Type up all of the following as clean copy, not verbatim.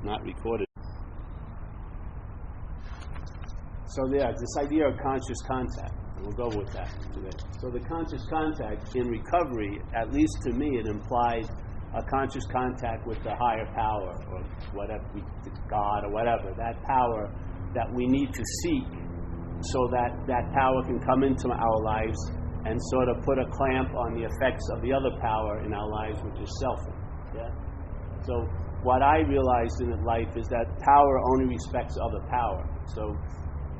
not recorded. So this idea of conscious contact, and we'll go with that today. So the conscious contact in recovery, at least to me, it implied a conscious contact with the higher power, or whatever, God or whatever, that power that we need to seek so that that power can come into our lives and sort of put a clamp on the effects of the other power in our lives, which is selfing. Yeah? So what I realized in life is that power only respects other power. So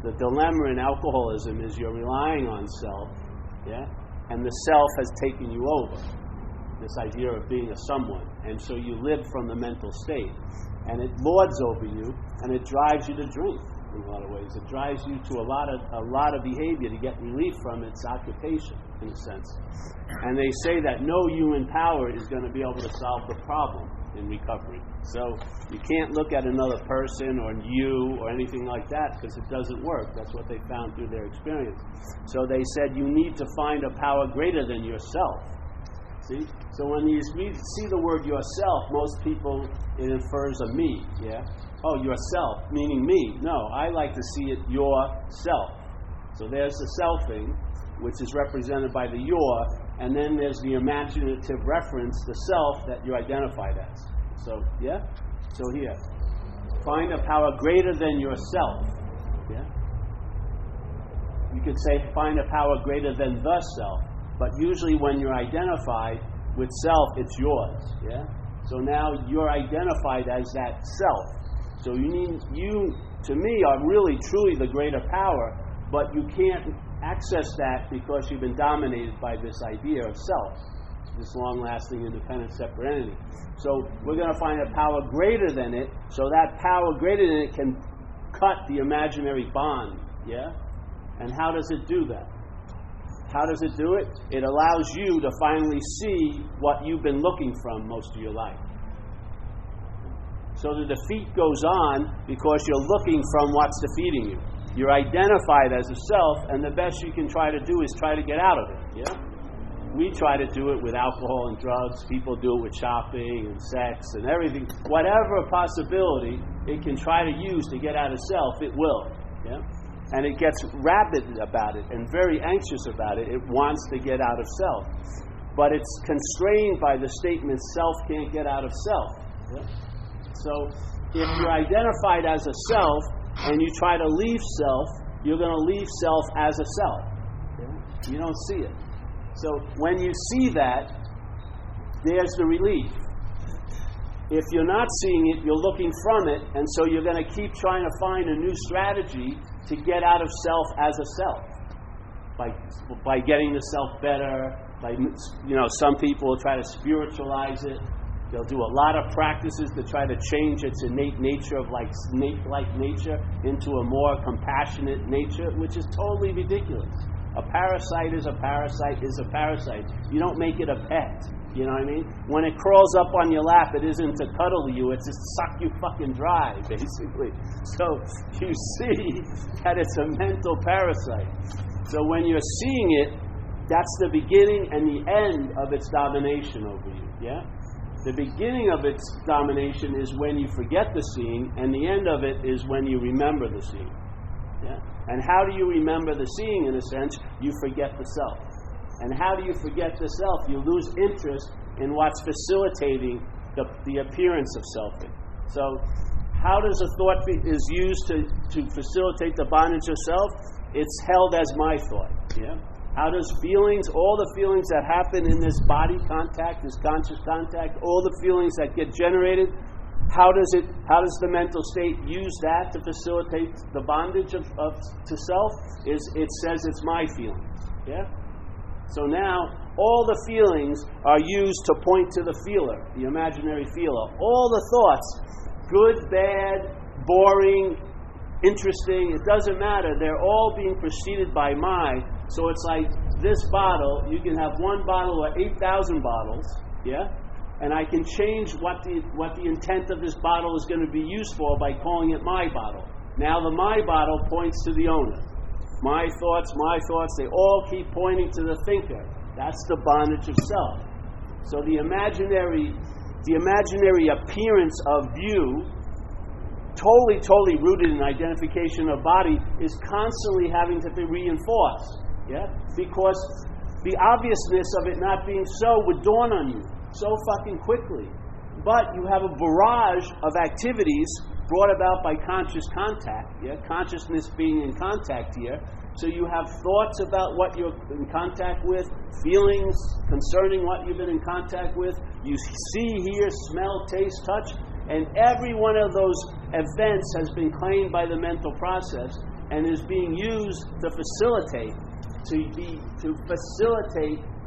the dilemma in alcoholism is you're relying on self, yeah, and the self has taken you over. This idea of being a someone, and so you live from the mental state, and it lords over you, and it drives you to drink in a lot of ways. It drives you to a lot of behavior to get relief from its occupation, in a sense. And they say that no human power is going to be able to solve the problem in recovery. So you can't look at another person or you or anything like that because it doesn't work. That's what they found through their experience. So they said you need to find a power greater than yourself. See? So when you see the word yourself, most people, it infers a me, yeah? Oh, yourself, meaning me. No, I like to see it yourself. So there's the selfing, which is represented by the your, and then there's the imaginative reference, the self, that you're identified as. So, yeah? So here, find a power greater than yourself, yeah? You could say find a power greater than the self, but usually when you're identified with self, it's yours, yeah? So now you're identified as that self. So you, to me, are really, truly the greater power, but you can't access that because you've been dominated by this idea of self, this long-lasting, independent, separate entity. So we're going to find a power greater than it, so that power greater than it can cut the imaginary bond, yeah? And how does it do that? How does it do it? It allows you to finally see what you've been looking from most of your life. So the defeat goes on because you're looking from what's defeating you. You're identified as a self, and the best you can try to do is try to get out of it, yeah? We try to do it with alcohol and drugs. People do it with shopping and sex and everything. Whatever possibility it can try to use to get out of self, it will, yeah? And it gets rabid about it and very anxious about it. It wants to get out of self. But it's constrained by the statement, self can't get out of self. Yeah? So if you're identified as a self and you try to leave self, you're going to leave self as a self. Yeah? You don't see it. So when you see that, there's the relief. If you're not seeing it, you're looking from it, and so you're going to keep trying to find a new strategy to get out of self as a self. By getting the self better, some people will try to spiritualize it. They'll do a lot of practices to try to change its innate nature of like snake-like nature into a more compassionate nature, which is totally ridiculous. A parasite is a parasite is a parasite. You don't make it a pet. You know what I mean? When it crawls up on your lap, it isn't to cuddle you, it's to suck you fucking dry, basically. So you see that it's a mental parasite. So when you're seeing it, that's the beginning and the end of its domination over you, yeah? The beginning of its domination is when you forget the seeing, and the end of it is when you remember the seeing. Yeah? And how do you remember the seeing, in a sense? You forget the self. And how do you forget the self? You lose interest in what's facilitating the appearance of selfing. So how does a thought is used to facilitate the bondage of self? It's held as my thought. Yeah? How does feelings, all the feelings that happen in this body contact, this conscious contact, all the feelings that get generated, how does the mental state use that to facilitate the bondage to self? It says it's my feelings. Yeah? So now all the feelings are used to point to the feeler, the imaginary feeler. All the thoughts, good, bad, boring, interesting, it doesn't matter. They're all being preceded by my. So it's like this bottle, you can have one bottle or 8,000 bottles, yeah? And I can change what the intent of this bottle is going to be used for by calling it my bottle. Now the my bottle points to the owner. My thoughts, they all keep pointing to the thinker. That's the bondage of self. So the imaginary appearance of you totally rooted in identification of body is constantly having to be reinforced. Yeah? Because the obviousness of it not being so would dawn on you so fucking quickly. But you have a barrage of activities brought about by conscious contact, yeah? Consciousness being in contact here. So you have thoughts about what you're in contact with, feelings concerning what you've been in contact with. You see, hear, smell, taste, touch, and every one of those events has been claimed by the mental process and is being used to facilitate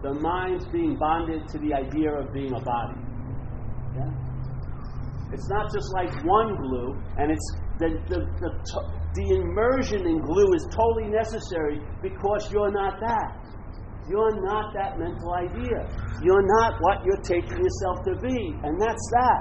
the mind's being bonded to the idea of being a body. Yeah? It's not just like one glue, and it's the immersion in glue is totally necessary because you're not that. You're not that mental idea. You're not what you're taking yourself to be, and that's that.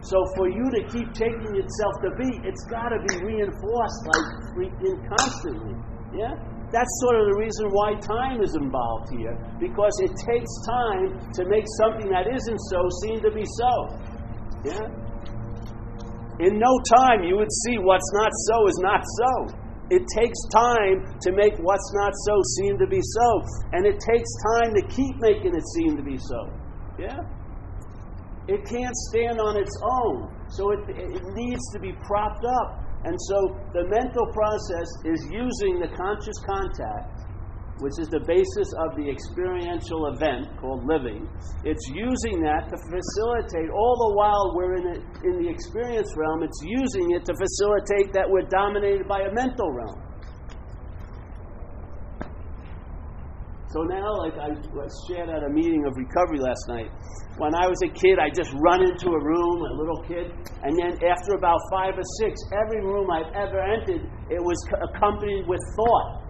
So for you to keep taking yourself to be, it's got to be reinforced like freaking constantly. Yeah? That's sort of the reason why time is involved here, because it takes time to make something that isn't so seem to be so. Yeah? In no time you would see what's not so is not so. It takes time to make what's not so seem to be so. And it takes time to keep making it seem to be so. Yeah? It can't stand on its own. So it needs to be propped up. And so the mental process is using the conscious contact, which is the basis of the experiential event called living. It's using that to facilitate, all the while we're in the experience realm, it's using it to facilitate that we're dominated by a mental realm. So now, like I shared at a meeting of recovery last night, when I was a kid, I just run into a room, a little kid, and then after about 5 or 6, every room I've ever entered, it was accompanied with thought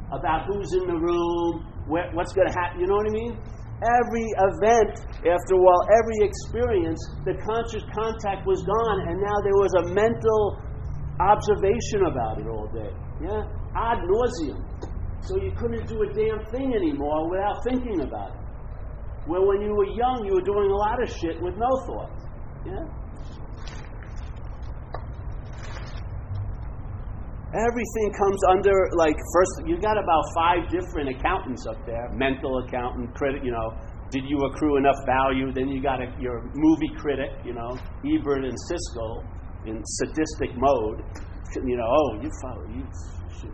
about who's in the room, what's going to happen, you know what I mean? Every event, after a while, every experience, the conscious contact was gone, and now there was a mental observation about it all day. Yeah? Ad nauseum. So you couldn't do a damn thing anymore without thinking about it. Where when you were young, you were doing a lot of shit with no thought. Yeah? Everything comes under, like, first, you got about 5 different accountants up there. Mental accountant, critic, did you accrue enough value? Then you got your movie critic, Ebert and Siskel in sadistic mode.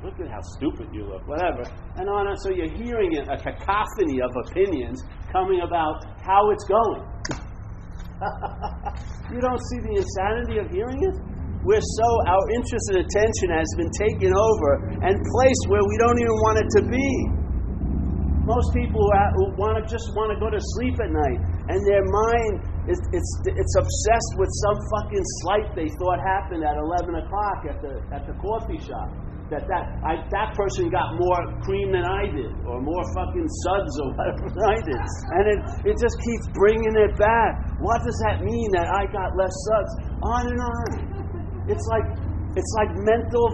Look at how stupid you look, whatever. And on and so you're hearing a cacophony of opinions coming about how it's going. You don't see the insanity of hearing it? Our interest and attention has been taken over and placed where we don't even want it to be. Most people who just want to go to sleep at night, and their mind it's obsessed with some fucking slight they thought happened at 11 o'clock at the coffee shop. That person got more cream than I did, or more fucking suds or whatever than I did. And it just keeps bringing it back. What does that mean that I got less suds? On and on. It's like mental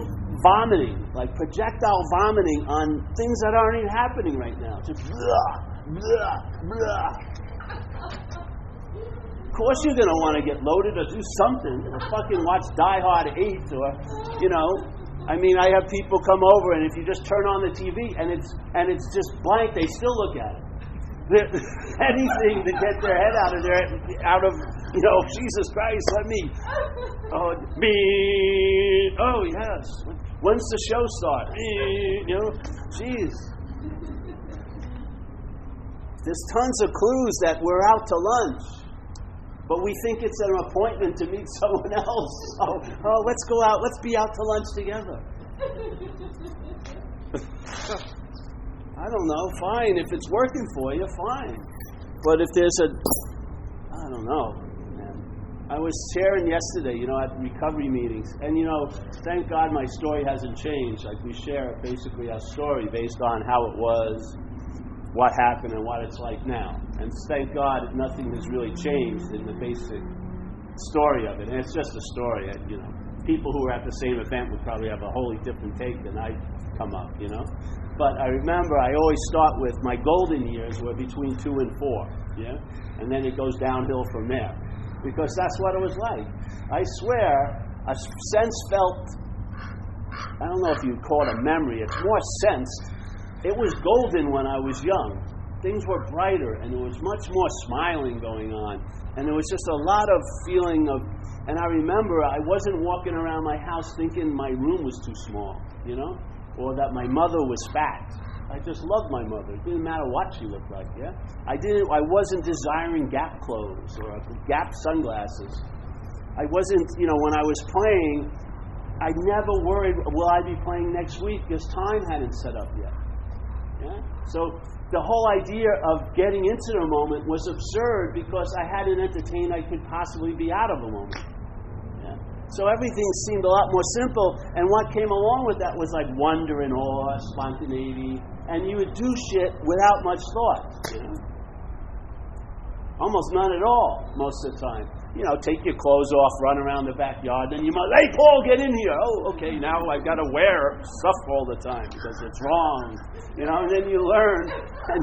vomiting, like projectile vomiting on things that aren't even happening right now. Just blah, blah, blah. Of course you're going to want to get loaded or do something, or fucking watch Die Hard 8, or, I mean, I have people come over, and if you just turn on the TV and it's just blank, they still look at it. Anything to get their head out of Jesus Christ, let me. Oh yes. When's the show start? Jeez. There's tons of clues that we're out to lunch. But we think it's an appointment to meet someone else. Oh, let's go out. Let's be out to lunch together. I don't know. Fine. If it's working for you, fine. But if there's I don't know, man. I was sharing yesterday, at recovery meetings. And, thank God my story hasn't changed. Like, we share basically our story based on how it was, what happened, and what it's like now. And thank God nothing has really changed in the basic story of it. And it's just a story. People who were at the same event would probably have a wholly different take than I come up, But I remember I always start with my golden years were between 2 and 4, yeah? And then it goes downhill from there. Because that's what it was like. I swear, a sense felt, I don't know if you'd call it a memory, it's more sensed. It was golden when I was young. Things were brighter, and there was much more smiling going on. And there was just a lot of feeling of, and I remember I wasn't walking around my house thinking my room was too small, or that my mother was fat. I just loved my mother. It didn't matter what she looked like, yeah? I wasn't desiring Gap clothes or Gap sunglasses. I wasn't, when I was playing, I never worried, will I be playing next week? Because time hadn't set up yet. Yeah? So the whole idea of getting into the moment was absurd because I hadn't entertained I could possibly be out of the moment. Yeah? So everything seemed a lot more simple, and what came along with that was like wonder and awe, spontaneity, and you would do shit without much thought. Almost none at all, most of the time. Take your clothes off, run around the backyard, then you might, hey, Paul, get in here. Oh, okay, now I've got to wear stuff all the time because it's wrong. And then you learn, and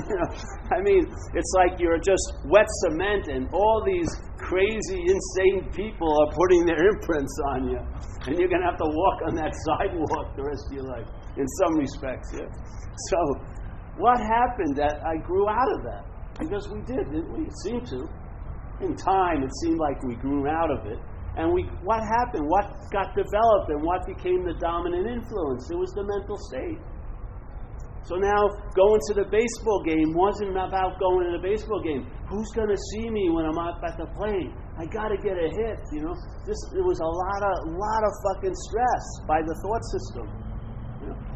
it's like you're just wet cement, and all these crazy, insane people are putting their imprints on you, and you're going to have to walk on that sidewalk the rest of your life, in some respects, yeah? So, what happened that I grew out of that? Because we did, didn't we? It seemed to. In time, it seemed like we grew out of it. And what happened? What got developed and what became the dominant influence? It was the mental state. So now, going to the baseball game wasn't about going to the baseball game. Who's going to see me when I'm out at the plate? I got to get a hit, It was a lot of fucking stress by the thought system.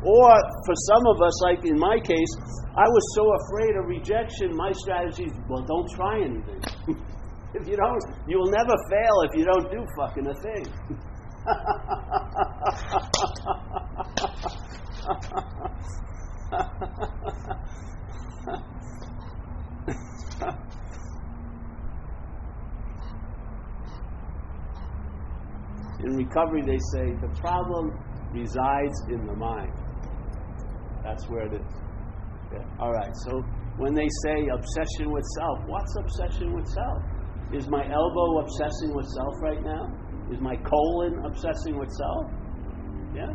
Or for some of us, like in my case, I was so afraid of rejection, my strategy is, well, don't try anything. If you don't, you will never fail if you don't do fucking a thing. In recovery, they say the problem resides in the mind. That's where it is. Yeah. All right, so when they say obsession with self, what's obsession with self? Is my elbow obsessing with self right now? Is my colon obsessing with self? Yeah.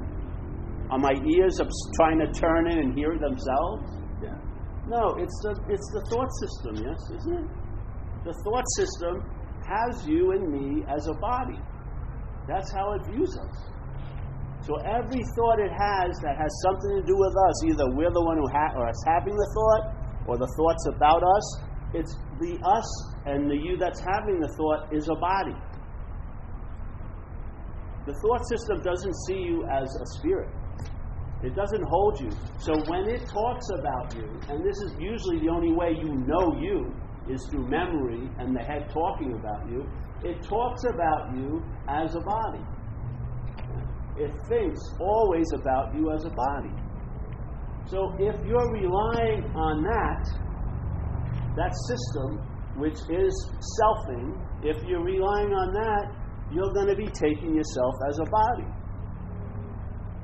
Are my ears trying to turn in and hear themselves? Yeah. No, it's the thought system, yes, isn't it? The thought system has you and me as a body. That's how it views us. So every thought it has that has something to do with us, either we're the one who is having the thought, or the thought's about us, it's the us and the you that's having the thought is a body. The thought system doesn't see you as a spirit. It doesn't hold you. So when it talks about you, and this is usually the only way you know you, is through memory and the head talking about you, it talks about you as a body. It thinks always about you as a body. So if you're relying on that system, which is selfing, if you're relying on that, you're going to be taking yourself as a body.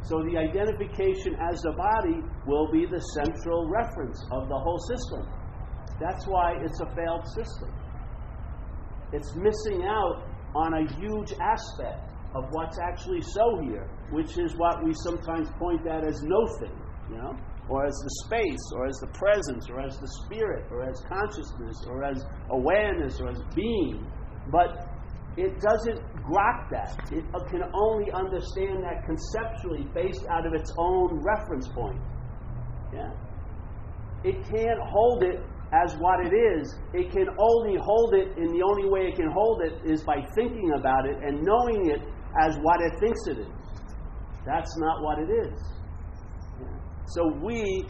So the identification as a body will be the central reference of the whole system. That's why it's a failed system. It's missing out on a huge aspect of what's actually so here, which is what we sometimes point at as no-thing, or as the space, or as the presence, or as the spirit, or as consciousness, or as awareness, or as being. But it doesn't grok that. It can only understand that conceptually based out of its own reference point. Yeah. It can't hold it as what it is. It can only hold it, and the only way it can hold it is by thinking about it and knowing it as what it thinks it is. That's not what it is. Yeah. So we,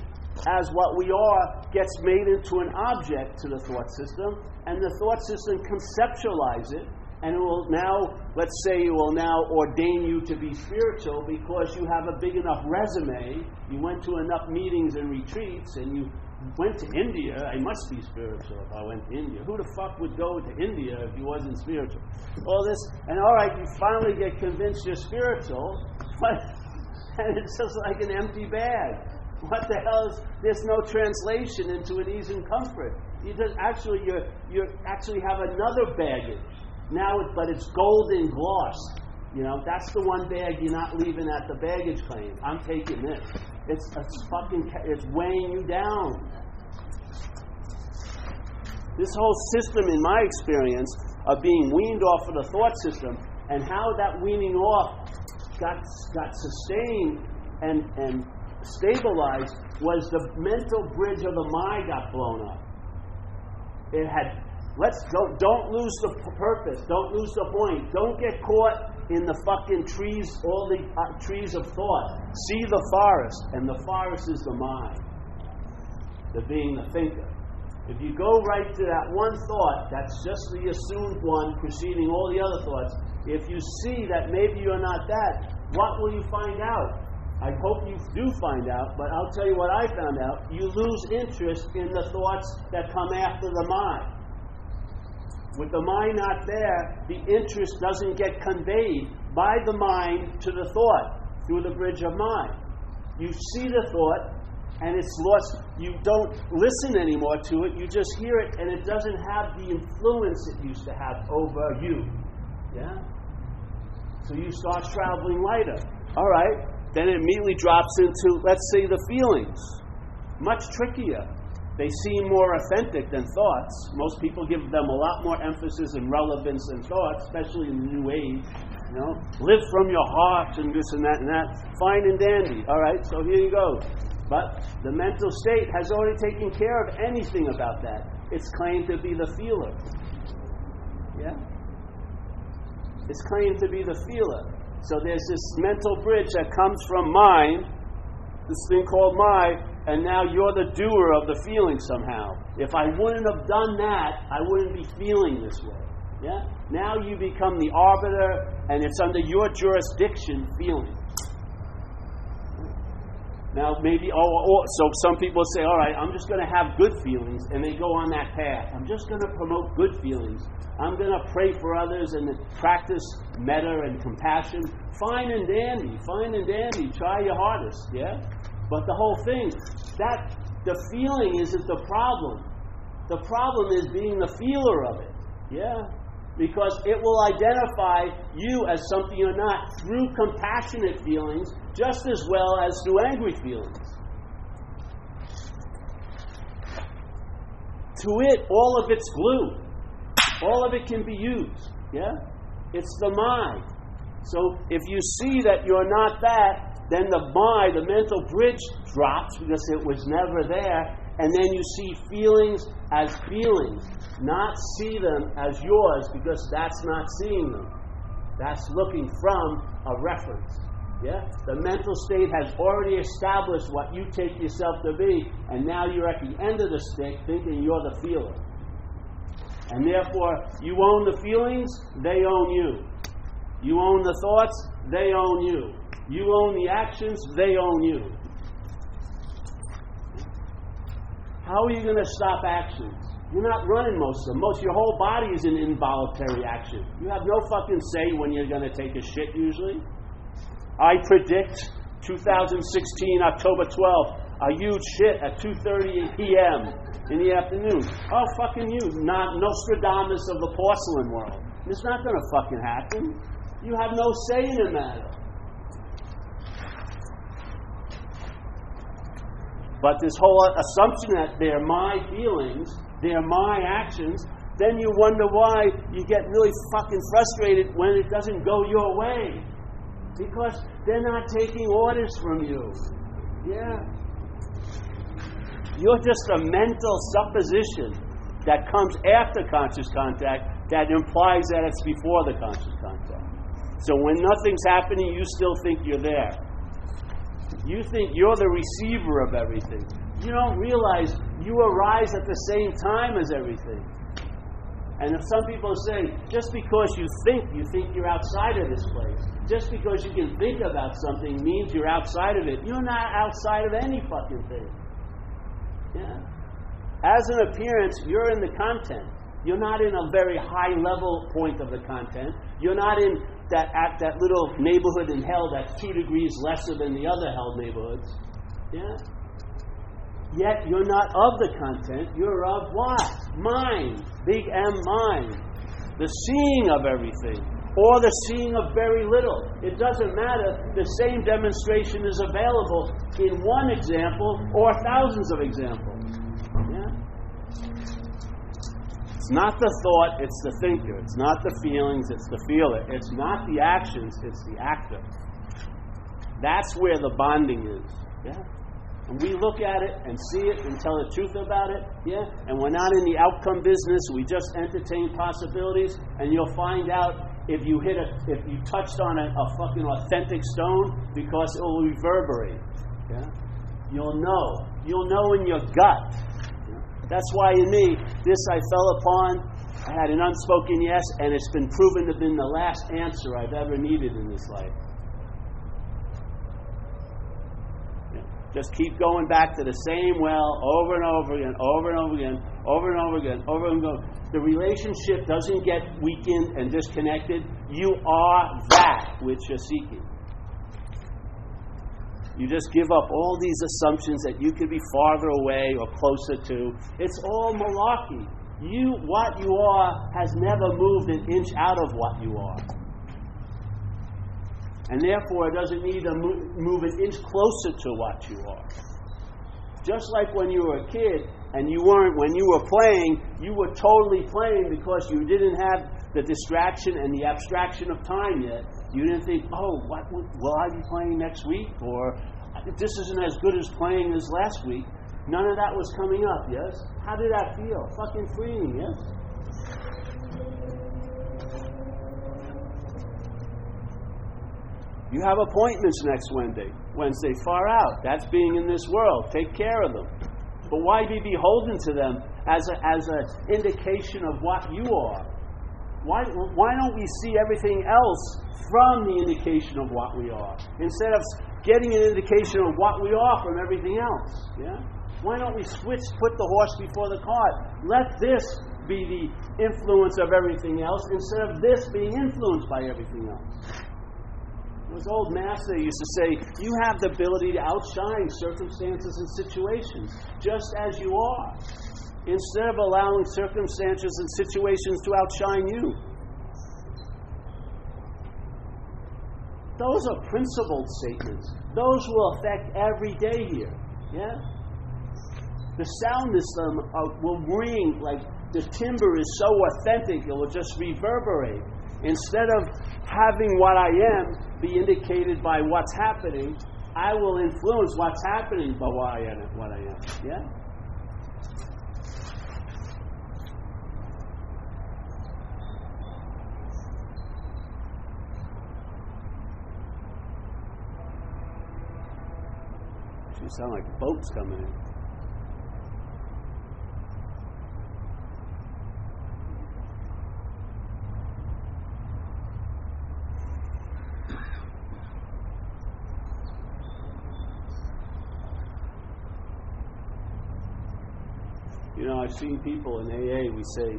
as what we are, gets made into an object to the thought system, and the thought system conceptualizes it, and it will now, let's say it will now ordain you to be spiritual because you have a big enough resume, you went to enough meetings and retreats, and you went to India. I must be spiritual if I went to India. Who the fuck would go to India if he wasn't spiritual? All this, and all right, you finally get convinced you're spiritual, but and it's just like an empty bag. What the hell is? There's no translation into an ease and comfort. You actually have another baggage now, but it's golden gloss. You know, that's the one bag you're not leaving at the baggage claim. I'm taking this. It's weighing you down. This whole system, in my experience, of being weaned off of the thought system, and how that weaning off got sustained and stabilized, was the mental bridge of the mind got blown up. It had, don't lose the purpose, don't lose the point, don't get caught in the fucking trees, all the trees of thought. See the forest, and the forest is the mind, the being, the thinker. If you go right to that one thought, that's just the assumed one preceding all the other thoughts. If you see that maybe you're not that, what will you find out? I hope you do find out, but I'll tell you what I found out. You lose interest in the thoughts that come after the mind. With the mind not there, the interest doesn't get conveyed by the mind to the thought through the bridge of mind. You see the thought, and it's lost. You don't listen anymore to it. You just hear it, and it doesn't have the influence it used to have over you. Yeah? So you start traveling lighter. All right. Then it immediately drops into, let's say, the feelings. Much trickier. They seem more authentic than thoughts. Most people give them a lot more emphasis and relevance than thoughts, especially in the New Age. You know, live from your heart and this and that and that. Fine and dandy. All right, so here you go. But the mental state has already taken care of anything about that. It's claimed to be the feeler. Yeah? It's claimed to be the feeler. So there's this mental bridge that comes from mind, this thing called mind, and now you're the doer of the feeling somehow. If I wouldn't have done that, I wouldn't be feeling this way. Yeah? Now you become the arbiter, and it's under your jurisdiction feeling. Now maybe, so some people say, all right, I'm just going to have good feelings, and they go on that path. I'm just going to promote good feelings. I'm going to pray for others and practice metta and compassion. Fine and dandy, try your hardest, yeah? But the whole thing, that the feeling isn't the problem. The problem is being the feeler of it, yeah? Because it will identify you as something you're not through compassionate feelings just as well as through angry feelings. To it, all of it's glue. All of it can be used. Yeah? It's the mind. So if you see that you're not that, then the mind, the mental bridge drops because it was never there, and then you see feelings as feelings. Not see them as yours, because that's not seeing them. That's looking from a reference. Yeah? The mental state has already established what you take yourself to be, and now you're at the end of the stick thinking you're the feeler. And therefore, you own the feelings, they own you. You own the thoughts, they own you. You own the actions, they own you. How are you going to stop actions? You're not running most of them. Your whole body is in involuntary action. You have no fucking say when you're going to take a shit usually. I predict 2016, October 12th, a huge shit at 2:30 p.m. in the afternoon. Oh, fucking you. Not Nostradamus of the porcelain world. It's not going to fucking happen. You have no say in the matter. But this whole assumption that they're my feelings, they're my actions, then you wonder why you get really fucking frustrated when it doesn't go your way. Because they're not taking orders from you. Yeah. You're just a mental supposition that comes after conscious contact that implies that it's before the conscious contact. So when nothing's happening, you still think you're there. You think you're the receiver of everything. You don't realize you arise at the same time as everything. And if some people say, just because you think you're outside of this place. Just because you can think about something means you're outside of it. You're not outside of any fucking thing. Yeah. As an appearance, you're in the content. You're not in a very high level point of the content. You're not in that little neighborhood in hell that's 2 degrees lesser than the other hell neighborhoods. Yeah? Yet you're not of the content. You're of what? Mind. Big M mind. The seeing of everything. or the seeing of very little. It doesn't matter. The same demonstration is available in one example or thousands of examples. Yeah? It's not the thought, it's the thinker. It's not the feelings, it's the feeler. It's not the actions, it's the actor. That's where the bonding is. Yeah? And we look at it and see it and tell the truth about it, yeah? And we're not in the outcome business. We just entertain possibilities, and you'll find out if you touched on a fucking authentic stone, because it will reverberate. Yeah? You'll know in your gut. Yeah? That's why in me, this I fell upon. I had an unspoken yes, and it's been proven to have been the last answer I've ever needed in this life. Just keep going back to the same well over and over again, over and over again, over and over again, over and over. The relationship doesn't get weakened and disconnected. You are that which you're seeking. You just give up all these assumptions that you could be farther away or closer to. It's all malarkey. What you are has never moved an inch out of what you are. And therefore, it doesn't need to move an inch closer to what you are. Just like when you were a kid and when you were playing, you were totally playing because you didn't have the distraction and the abstraction of time yet. You didn't think, will I be playing next week? Or this isn't as good as playing as last week. None of that was coming up, yes? How did that feel? Fucking freeing, yes? You have appointments next Wednesday, far out. That's being in this world. Take care of them. But why be beholden to them as an indication of what you are? Why don't we see everything else from the indication of what we are, instead of getting an indication of what we are from everything else? Yeah? Why don't we put the horse before the cart? Let this be the influence of everything else, instead of this being influenced by everything else. This old master used to say, you have the ability to outshine circumstances and situations, just as you are, instead of allowing circumstances and situations to outshine you. Those are principled statements. Those will affect every day here. Yeah? The soundness will ring like the timbre is so authentic, it will just reverberate. Instead of having what I am be indicated by what's happening, I will influence what's happening by what I am. Yeah? You sound like boats coming in. You know, I've seen people in AA, we say,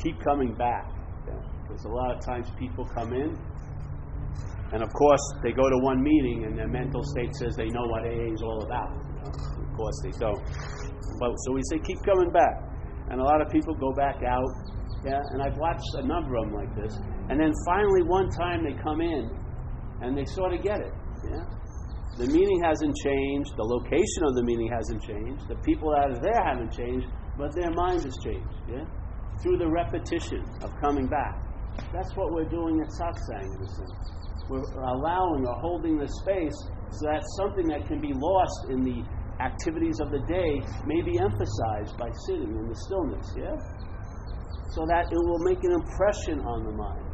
keep coming back. Yeah? Because a lot of times people come in, and of course they go to one meeting and their mental state says they know what AA is all about. You know? Of course they don't. But, so we say, keep coming back. And a lot of people go back out. Yeah? And I've watched a number of them like this. And then finally one time they come in and they sort of get it. Yeah? The meaning hasn't changed. The location of the meaning hasn't changed. The people that are there haven't changed, but their mind has changed. Yeah, through the repetition of coming back. That's what we're doing at satsang in a sense. We're allowing or holding the space so that something that can be lost in the activities of the day may be emphasized by sitting in the stillness. Yeah, so that it will make an impression on the mind.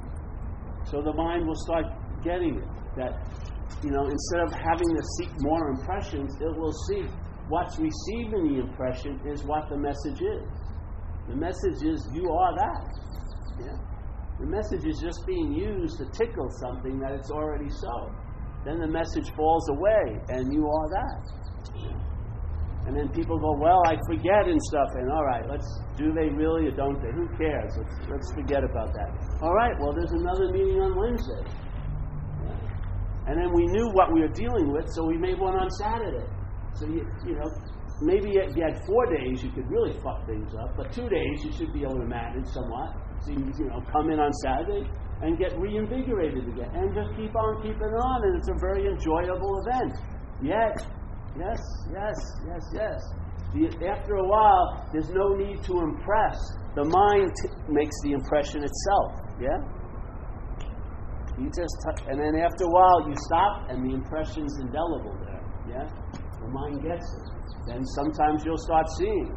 So the mind will start getting it. That, you know, instead of having to seek more impressions, it will see what's receiving the impression is what the message is. The message is, you are that. Yeah? The message is just being used to tickle something that it's already so. Then the message falls away, and you are that. Yeah? And then people go, well, I forget and stuff, and all right, do they really or don't they? Who cares? Let's forget about that. All right, well, there's another meeting on Wednesday. And then we knew what we were dealing with, so we made one on Saturday. So, you know, maybe if you had 4 days, you could really fuck things up. But 2 days, you should be able to manage somewhat. So, you know, come in on Saturday. and get reinvigorated again, and just keep on keeping on, and it's a very enjoyable event. Yet, yes. After a while, there's no need to impress. The mind makes the impression itself. Yeah. And then after a while, you stop, and the impression's indelible there. Yeah. The mind gets it. Then sometimes you'll start seeing.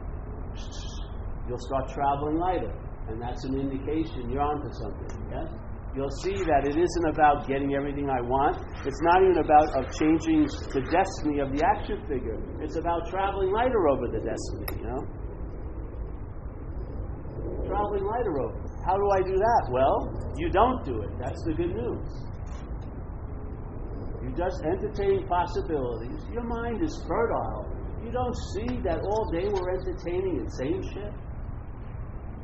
You'll start traveling lighter, and that's an indication you're onto something. Yeah. You'll see that it isn't about getting everything I want. It's not even about changing the destiny of the action figure. It's about traveling lighter over the destiny, Traveling lighter over. How do I do that? Well, you don't do it. That's the good news. You just entertain possibilities. Your mind is fertile. You don't see that all day we're entertaining insane shit?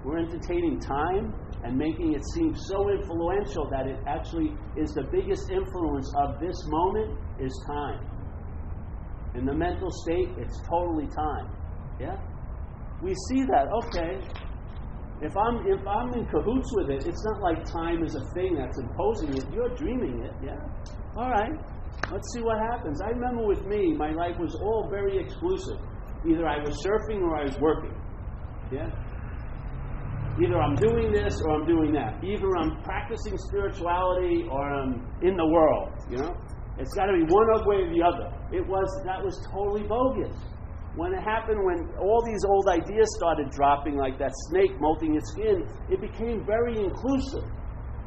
We're entertaining time and making it seem so influential that it actually is the biggest influence of this moment is time. In the mental state, it's totally time. Yeah? We see that, okay. If I'm in cahoots with it, it's not like time is a thing that's imposing it. You're dreaming it, yeah? All right. Let's see what happens. I remember with me, my life was all very exclusive. Either I was surfing or I was working. Yeah? Either I'm doing this or I'm doing that. Either I'm practicing spirituality or I'm in the world, It's got to be one way or the other. That was totally bogus. When it happened, when all these old ideas started dropping like that snake molting its skin, it became very inclusive.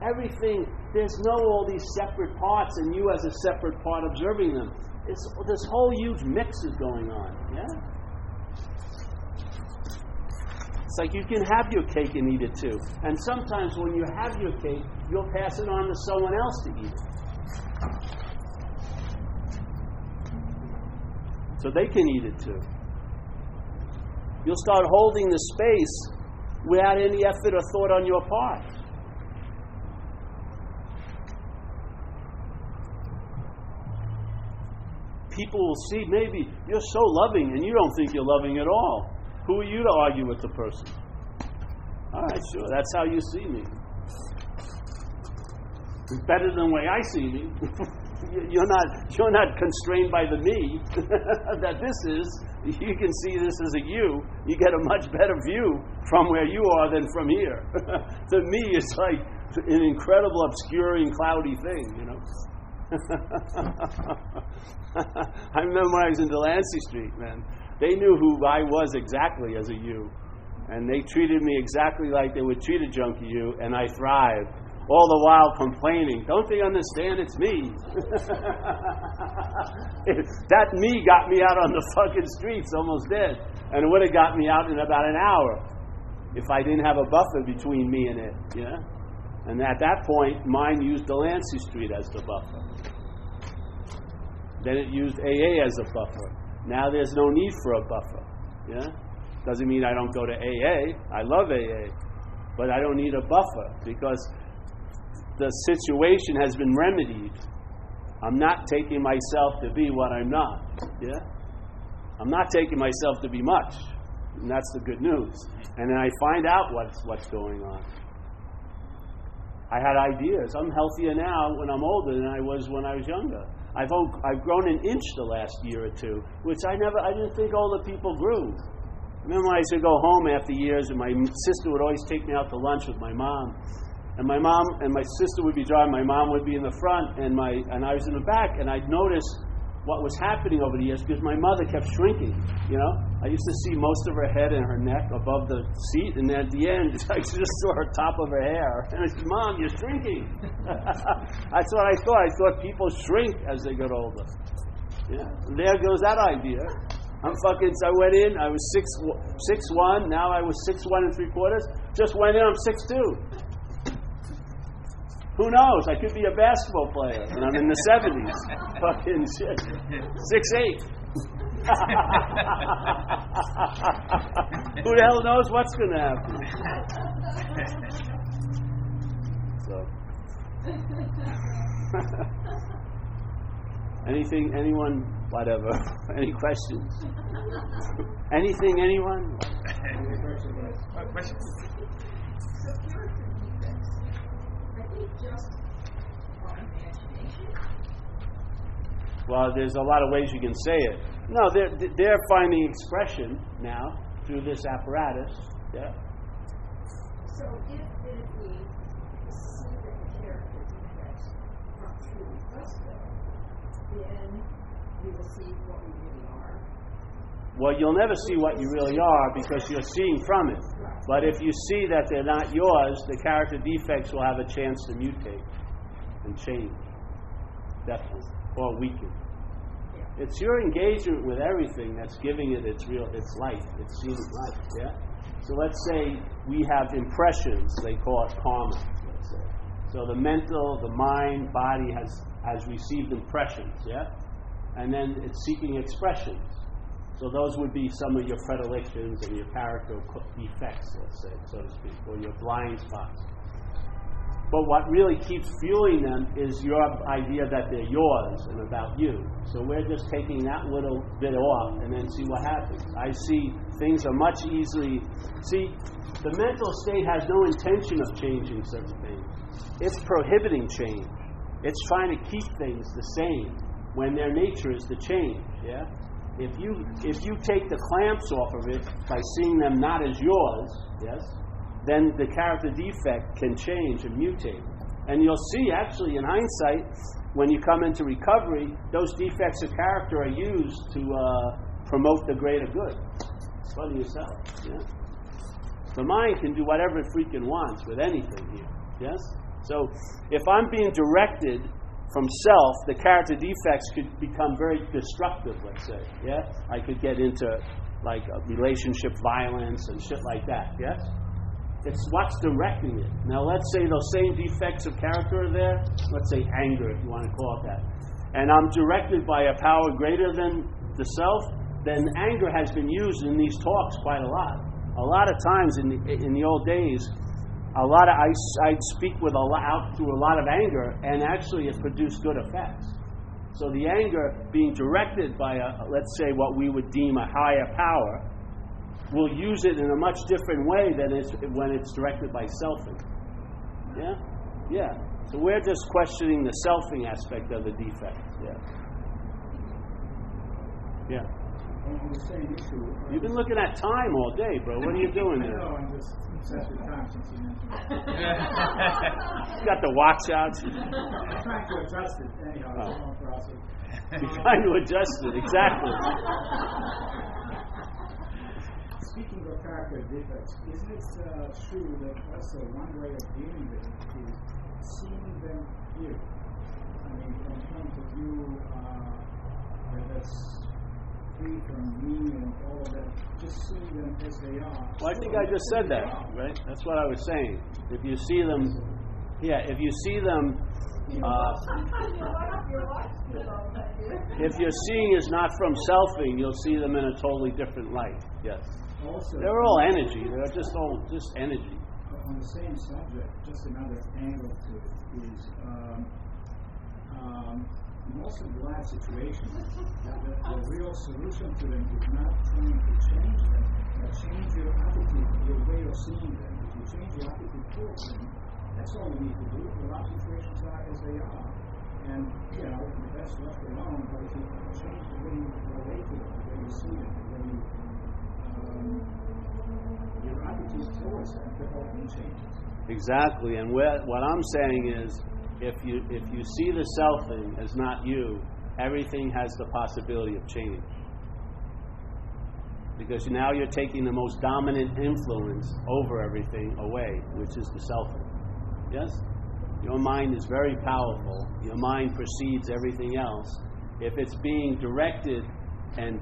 Everything, there's all these separate parts and you as a separate part observing them. This whole huge mix is going on, yeah? It's like you can have your cake and eat it too. And sometimes when you have your cake, you'll pass it on to someone else to eat it. So they can eat it too. You'll start holding the space without any effort or thought on your part. People will see, maybe you're so loving and you don't think you're loving at all. Who are you to argue with the person? All right, sure, that's how you see me. It's better than the way I see me. You're not constrained by the me that this is. You can see this as a you. You get a much better view from where you are than from here. The me is like an incredible, obscuring, cloudy thing, I remember when I was in Delancey Street, man. They knew who I was exactly as a you. And they treated me exactly like they would treat a junkie you, and I thrived. All the while complaining, don't they understand it's me? That me got me out on the fucking streets, almost dead. And it would have got me out in about an hour if I didn't have a buffer between me and it, yeah? And at that point, mine used Delancey Street as the buffer. Then it used AA as a buffer. Now there's no need for a buffer, yeah? Doesn't mean I don't go to AA. I love AA. But I don't need a buffer because the situation has been remedied. I'm not taking myself to be what I'm not. Yeah? I'm not taking myself to be much. And that's the good news. And then I find out what's going on. I had ideas. I'm healthier now when I'm older than I was when I was younger. I've grown an inch the last year or two, which I didn't think older people grew. I remember when I used to go home after years, and my sister would always take me out to lunch with my mom. And my mom and my sister would be driving. My mom would be in the front, and I was in the back. And I'd notice what was happening over the years because my mother kept shrinking. I used to see most of her head and her neck above the seat, and then at the end, I just saw her top of her hair. And I said, "Mom, you're shrinking." That's what I thought. I thought people shrink as they get older. Yeah, and there goes that idea. So I went in. I was 6'1". Now I was 6'1 3/4". Just went in. I'm 6'2". Who knows? I could be a basketball player, and I'm in the 70s. Fucking shit. 6'8". Who the hell knows what's going to happen? So, anything, anyone, whatever. Any questions? Anything, anyone? Questions? it just our imagination? Well, there's a lot of ways you can say it. No, they're finding expression now through this apparatus. Yeah. So if then we see that the character defects are truly us, then we will see what we really are. Well, you'll never see what you really are because you're seeing from it. But if you see that they're not yours, the character defects will have a chance to mutate and change. Definitely. Or weaken. It's your engagement with everything that's giving it its life, its seeing life. Yeah? So let's say we have impressions, they call it karma, let's say. So the mental, the mind, body has received impressions, yeah? And then it's seeking expressions. So those would be some of your predilections and your character defects, let's say, so to speak, or your blind spots. But what really keeps fueling them is your idea that they're yours and about you. So we're just taking that little bit off and then see what happens. I see things are much easily... See, the mental state has no intention of changing certain things. It's prohibiting change. It's trying to keep things the same when their nature is to change, yeah? If you take the clamps off of it by seeing them not as yours, yes, then the character defect can change and mutate. And you'll see, actually, in hindsight, when you come into recovery, those defects of character are used to promote the greater good. It's funny yourself, yeah? The mind can do whatever it freaking wants with anything here, yes? So if I'm being directed from self, the character defects could become very destructive, let's say, yeah? I could get into, like, relationship violence and shit like that, yes? It's what's directing it. Now, let's say those same defects of character are there. Let's say anger, if you want to call it that. And I'm directed by a power greater than the self, then anger has been used in these talks quite a lot. A lot of times in the old days, I'd speak out through a lot of anger, and actually it produced good effects. So the anger being directed by, let's say, what we would deem a higher power, we'll use it in a much different way than when it's directed by selfing. Yeah? Yeah. So we're just questioning the selfing aspect of the defect. Yeah. Yeah. On the same issue. You've been looking at time all day, bro. What are you doing there? No, I'm just obsessed with time since you mentioned it. You got the watch out. I'm trying to adjust it anyhow. It's a long process. You're trying to adjust it, exactly. Speaking of character defects, isn't it true that also one way of dealing with it is seeing them here? I mean, from the point of view that's free from me and all of that, just seeing them as they are. Well, I think I just said that, right? That's what I was saying. If you see them, if you see them, if your seeing is not from selfing, you'll see them in a totally different light. Yes. Also, they're all energy. They're just energy. On the same subject, just another angle to it is most of the life situations, the real solution to them is not trying to change them, but change your attitude, your way of seeing them. If you change your attitude towards them, that's all you need to do. The life situations are as they are. And, the best left alone, but if you change the way you relate to them, the way you see them, the way you your attitude towards them, the whole thing changes. Exactly, and what I'm saying is, if you see the selfing as not you, everything has the possibility of change. Because now you're taking the most dominant influence over everything away, which is the selfing. Yes? Your mind is very powerful. Your mind precedes everything else. If it's being directed and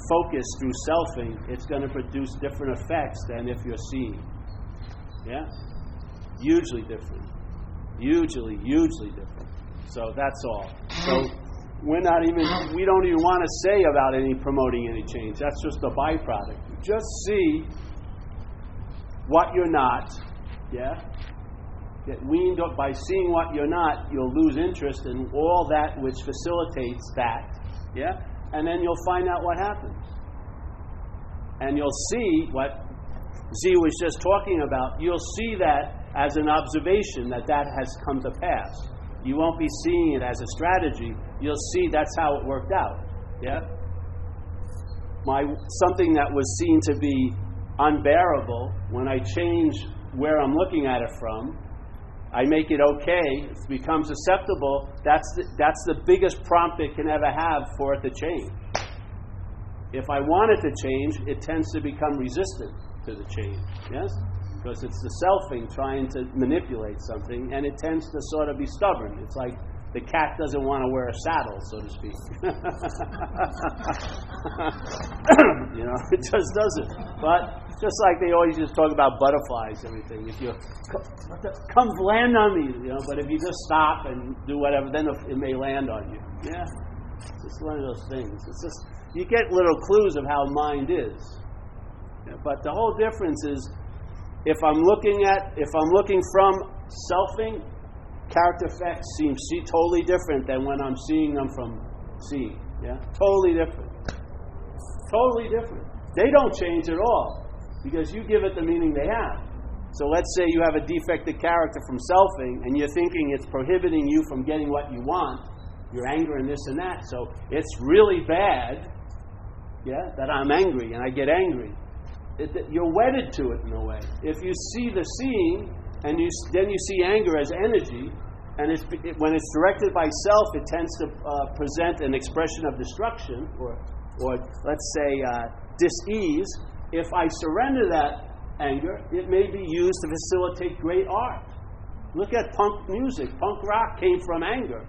focused through selfing, it's going to produce different effects than if you're seeing. Yeah? Hugely different. Hugely different. So that's all. So we don't even want to say about any promoting any change. That's just a byproduct. Just see what you're not. Yeah? Get weaned up by seeing what you're not, you'll lose interest in all that which facilitates that. Yeah? And then you'll find out what happens. And you'll see what Z was just talking about. You'll see that as an observation that has come to pass. You won't be seeing it as a strategy. You'll see that's how it worked out. Yeah? Something that was seen to be unbearable, when I change where I'm looking at it from, I make it okay, it becomes acceptable, that's the biggest prompt it can ever have for it to change. If I want it to change, it tends to become resistant to the change, yes? Because it's the selfing trying to manipulate something, and it tends to sort of be stubborn. It's like the cat doesn't want to wear a saddle, so to speak. It just doesn't. But just like they always just talk about butterflies, everything. If you come land on me, but if you just stop and do whatever, then it may land on you. Yeah, it's just one of those things. It's just you get little clues of how mind is. Yeah, but the whole difference is if I'm looking from selfing, character effects seem totally different than when I'm seeing them from seeing. Yeah, totally different. Totally different. They don't change at all because you give it the meaning they have. So let's say you have a defective character from selfing and you're thinking it's prohibiting you from getting what you want, your anger and this and that. So it's really bad, that I'm angry and I get angry. You're wedded to it in a way. If you see the seeing and then you see anger as energy, and when it's directed by self, it tends to present an expression of destruction or let's say dis-ease. If I surrender that anger, it may be used to facilitate great art. Look at punk music. Punk rock came from anger.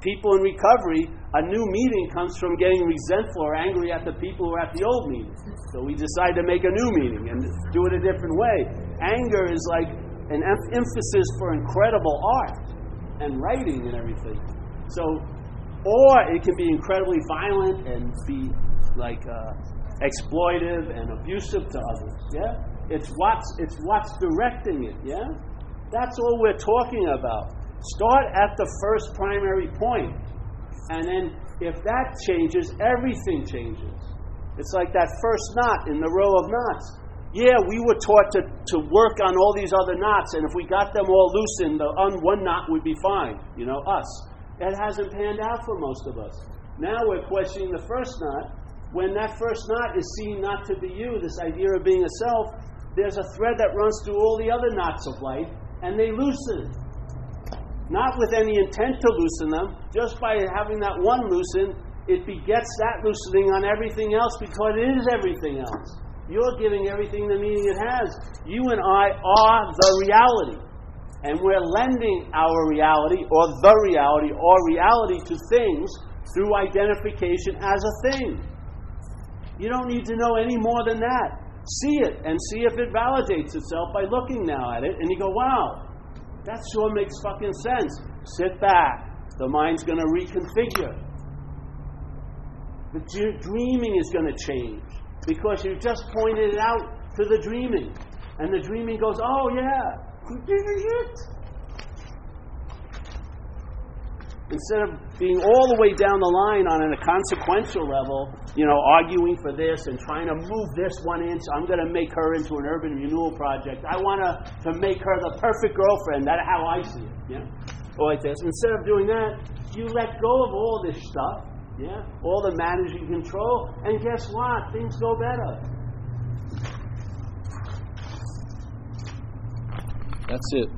People in recovery, a new meaning comes from getting resentful or angry at the people who are at the old meaning. So we decide to make a new meaning and do it a different way. Anger is like an emphasis for incredible art and writing and everything. So, or it can be incredibly violent and be like exploitive and abusive to others. Yeah, it's what's directing it. Yeah, that's all we're talking about. Start at the first primary point, and then if that changes, everything changes. It's like that first knot in the row of knots. Yeah, we were taught to work on all these other knots, and if we got them all loosened, one knot would be fine. Us. That hasn't panned out for most of us. Now we're questioning the first knot. When that first knot is seen not to be you, this idea of being a self, there's a thread that runs through all the other knots of life, and they loosen. Not with any intent to loosen them, just by having that one loosen, it begets that loosening on everything else because it is everything else. You're giving everything the meaning it has. You and I are the reality. And we're lending our reality or reality to things through identification as a thing. You don't need to know any more than that. See it and see if it validates itself by looking now at it. And you go, wow, that sure makes fucking sense. Sit back. The mind's going to reconfigure. The dreaming is going to change because you just pointed it out to the dreaming. And the dreaming goes, oh yeah, you did it. Instead of being all the way down the line on a consequential level, arguing for this and trying to move this one inch, I'm going to make her into an urban renewal project. I want to make her the perfect girlfriend. That's how I see it. Yeah, or like this. Instead of doing that, you let go of all this stuff. Yeah, all the managing control, and guess what? Things go better. That's it.